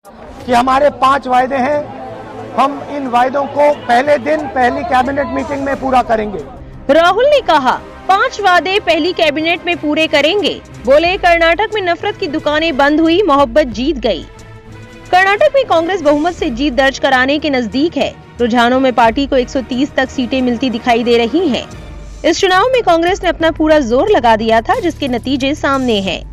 कि हमारे 5 वायदे हैं, हम इन वायदों को पहले दिन पहली कैबिनेट मीटिंग में पूरा करेंगे। राहुल ने कहा 5 वादे पहली कैबिनेट में पूरे करेंगे। बोले कर्नाटक में नफरत की दुकानें बंद हुई, मोहब्बत जीत गई। कर्नाटक में कांग्रेस बहुमत से जीत दर्ज कराने के नजदीक है। रुझानों में पार्टी को 130 तक सीटें मिलती दिखाई दे रही हैं। इस चुनाव में कांग्रेस ने अपना पूरा जोर लगा दिया था, जिसके नतीजे सामने हैं।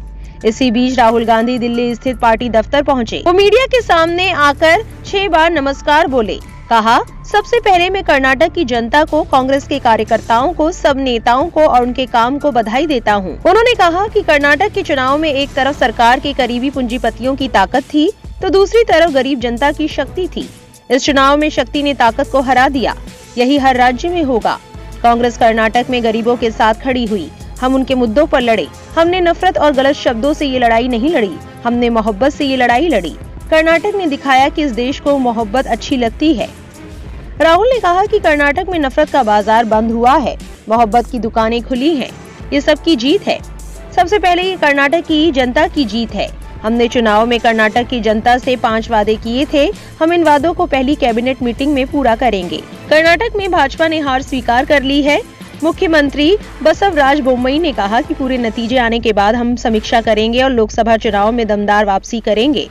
इसी बीच राहुल गांधी दिल्ली स्थित पार्टी दफ्तर पहुंचे। वो मीडिया के सामने आकर 6 बार नमस्कार बोले। कहा, सबसे पहले मैं कर्नाटक की जनता को, कांग्रेस के कार्यकर्ताओं को, सब नेताओं को और उनके काम को बधाई देता हूं। उन्होंने कहा कि कर्नाटक के चुनाव में एक तरफ सरकार के करीबी पूंजीपतियों की ताकत थी, तो दूसरी तरफ गरीब जनता की शक्ति थी। इस चुनाव में शक्ति ने ताकत को हरा दिया। यही हर राज्य में होगा। कांग्रेस कर्नाटक में गरीबों के साथ खड़ी हुई। हम उनके मुद्दों पर लड़े। हमने नफरत और गलत शब्दों से ये लड़ाई नहीं लड़ी, हमने मोहब्बत से ये लड़ाई लड़ी। कर्नाटक ने दिखाया कि इस देश को मोहब्बत अच्छी लगती है। राहुल ने कहा कि कर्नाटक में नफरत का बाजार बंद हुआ है, मोहब्बत की दुकानें खुली हैं। ये सबकी जीत है। सबसे पहले ये कर्नाटक की जनता की जीत है। हमने चुनाव में कर्नाटक की जनता से 5 वादे किए थे। हम इन वादों को पहली कैबिनेट मीटिंग में पूरा करेंगे। कर्नाटक में भाजपा ने हार स्वीकार कर ली है। मुख्यमंत्री बसवराज बोम्मई ने कहा कि पूरे नतीजे आने के बाद हम समीक्षा करेंगे और लोकसभा चुनाव में दमदार वापसी करेंगे।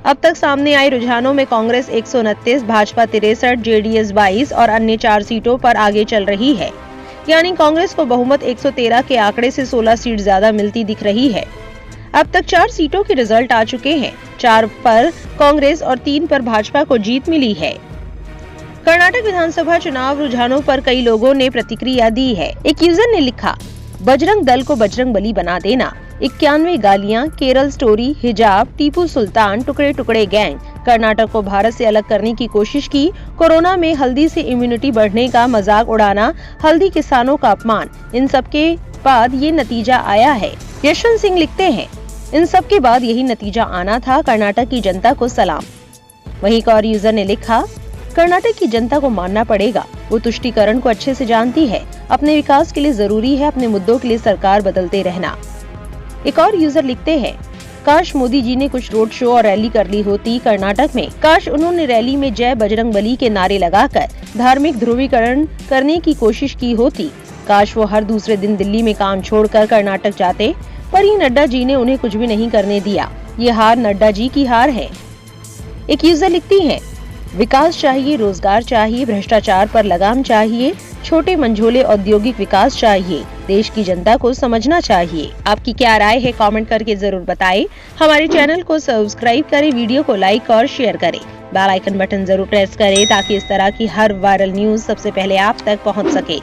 अब तक सामने आए रुझानों में कांग्रेस 129, भाजपा 63, जेडीएस 22 और अन्य 4 सीटों पर आगे चल रही है। यानी कांग्रेस को बहुमत 113 के आंकड़े से 16 सीट ज्यादा मिलती दिख रही है। अब तक 4 सीटों के रिजल्ट आ चुके हैं। 4 पर कांग्रेस और 3 पर भाजपा को जीत मिली है। कर्नाटक विधानसभा चुनाव रुझानों पर कई लोगों ने प्रतिक्रिया दी है। एक यूजर ने लिखा, बजरंग दल को बजरंग बली बना देना, 91 गालियां, केरल स्टोरी, हिजाब, टीपू सुल्तान, टुकड़े टुकड़े गैंग, कर्नाटक को भारत से अलग करने की कोशिश की, कोरोना में हल्दी से इम्यूनिटी बढ़ने का मजाक उड़ाना, हल्दी किसानों का अपमान, इन सब के बाद ये नतीजा आया है। यशवंत सिंह लिखते हैं, इन सब के बाद यही नतीजा आना था। कर्नाटक की जनता को सलाम। वहीं एक और यूजर ने लिखा, कर्नाटक की जनता को मानना पड़ेगा, वो तुष्टीकरण को अच्छे से जानती है। अपने विकास के लिए जरूरी है अपने मुद्दों के लिए सरकार बदलते रहना। एक और यूजर लिखते हैं, काश मोदी जी ने कुछ रोड शो और रैली कर ली होती कर्नाटक में। काश उन्होंने रैली में जय बजरंग बली के नारे लगाकर धार्मिक ध्रुवीकरण करने की कोशिश की होती। काश वो हर दूसरे दिन दिल्ली में काम छोड़कर कर्नाटक जाते, पर ही नड्डा जी ने उन्हें कुछ भी नहीं करने दिया। ये हार नड्डा जी की हार है। एक यूजर लिखती है, विकास चाहिए, रोजगार चाहिए, भ्रष्टाचार पर लगाम चाहिए, छोटे मंझोले औद्योगिक विकास चाहिए, देश की जनता को समझना चाहिए। आपकी क्या राय है कमेंट करके जरूर बताएं। हमारे चैनल को सब्सक्राइब करें, वीडियो को लाइक और शेयर करें, बेल आइकन बटन जरूर प्रेस करें ताकि इस तरह की हर वायरल न्यूज सबसे पहले आप तक पहुंच सके।